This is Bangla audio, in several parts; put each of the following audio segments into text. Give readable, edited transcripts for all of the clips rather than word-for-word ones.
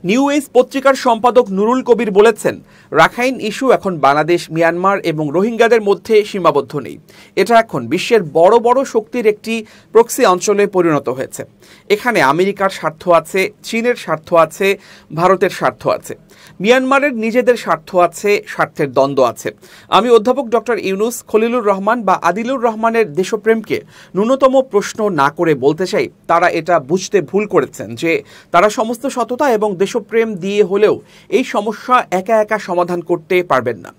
নিউ এজ পত্রিকার সম্পাদক নুরুল কবির বলেছেন, রাখাইন ইস্যু এখন বাংলাদেশ, মিয়ানমার এবং রোহিঙ্গাদের মধ্যে সীমাবদ্ধ নেই। এটা এখন বিশ্বের বড় বড় শক্তির একটি প্রক্সি অঞ্চলে পরিণত হয়েছে। এখানে আমেরিকার স্বার্থ আছে, চীনের স্বার্থ আছে, ভারতের স্বার্থ আছে, মিয়ানমারের নিজেদের স্বার্থ আছে, স্বার্থের দ্বন্দ্ব আছে। আমি অধ্যাপক ডক্টর ইউনুস, খলিলুর রহমান বা আদিলুর রহমানের দেশপ্রেমকে ন্যূনতম প্রশ্ন না করে বলতে চাই, তারা এটা বুঝতে ভুল করেছেন যে তারা সমস্ত সততা এবং দেশপ্রেম দিয়ে হলেও এই সমস্যা একা একা সমাধান করতে পারবেন না।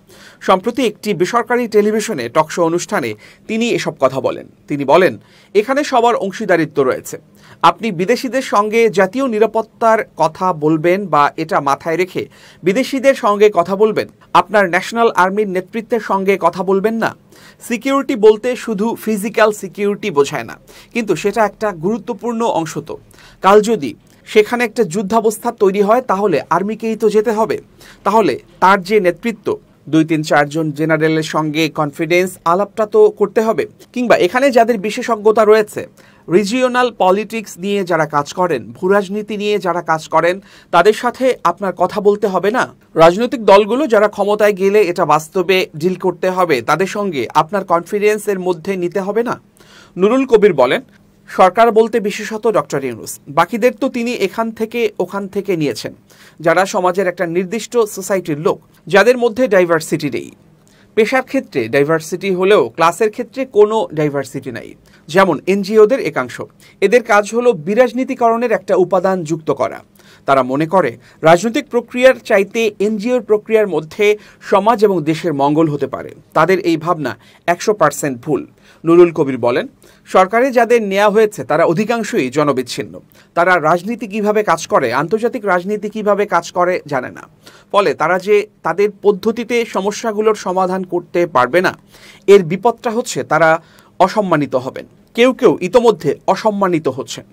সম্প্রতি একটি বেসরকারি টেলিভিশনে টকশো অনুষ্ঠানে তিনি এসব কথা বলেন। তিনি বলেন, এখানে সবার অংশীদারিত্ব রয়েছে। আপনি বিদেশিদের সঙ্গে জাতীয় নিরাপত্তার কথা বলবেন বা এটা মাথায় রেখে বিদেশিদের সঙ্গে কথা বলবেন, আপনার ন্যাশনাল আর্মির নেতৃত্বের সঙ্গে কথা বলবেন না। সিকিউরিটি বলতে শুধু ফিজিক্যাল সিকিউরিটি বোঝায় না, কিন্তু সেটা একটা গুরুত্বপূর্ণ অংশ। তো কাল যদি সেখানে একটা যুদ্ধাবস্থা তৈরি হয়, তাহলে আর্মিকেই তো যেতে হবে। তাহলে তার যে নেতৃত্ব, 2-3-4 জন জেনারেলের সঙ্গে কনফিডেন্স আলাপটা তো করতে হবে। কিংবা এখানে যাদের বিশেষজ্ঞতা রয়েছে, রিজিওনাল পলিটিক্স নিয়ে যারা কাজ করেন, ভূরাজনীতি নিয়ে যারা কাজ করেন, তাদের সাথে আপনার কথা বলতে হবে না? রাজনৈতিক দলগুলো যারা ক্ষমতায় গেলে এটা বাস্তবে ডিল করতে হবে, তাদের সঙ্গে আপনার কনফিডেন্সের মধ্যে নিতে হবে না? নুরুল কবির বলেন, সরকার বলতে বিশেষত ডক্টর ইউনুস, বাকিদের তো তিনি এখান থেকে ওখান থেকে নিয়েছেন, যারা সমাজের একটা নির্দিষ্ট সোসাইটির লোক, যাদের মধ্যে ডাইভার্সিটি নেই। পেশার ক্ষেত্রে ডাইভার্সিটি হলেও ক্লাসের ক্ষেত্রে কোনো ডাইভার্সিটি নাই। যেমন এনজিওদের একাংশ, এদের কাজ হলো বিরাজনীতিকরণের একটা উপাদান যুক্ত করা। তারা মনে করে রাজনৈতিক প্রক্রিয়ার চাইতে এনজিওর প্রক্রিয়ার মধ্যে সমাজ এবং দেশের মঙ্গল হতে পারে। তাদের এই ভাবনা 100% ভুল। নুরুল কবির বলেন, সরকারে যাদের নেওয়া হয়েছে তারা অধিকাংশই জনবিচ্ছিন্ন। তারা রাজনীতি কিভাবে কাজ করে, আন্তর্জাতিক রাজনীতি কিভাবে কাজ করে জানে না। ফলে তারা যে তাদের পদ্ধতিতে সমস্যাগুলোর সমাধান করতে পারবে না, এর বিপদটা হচ্ছে তারা অসম্মানিত হবেন। কেউ কেউ ইতোমধ্যে অসম্মানিত হচ্ছেন।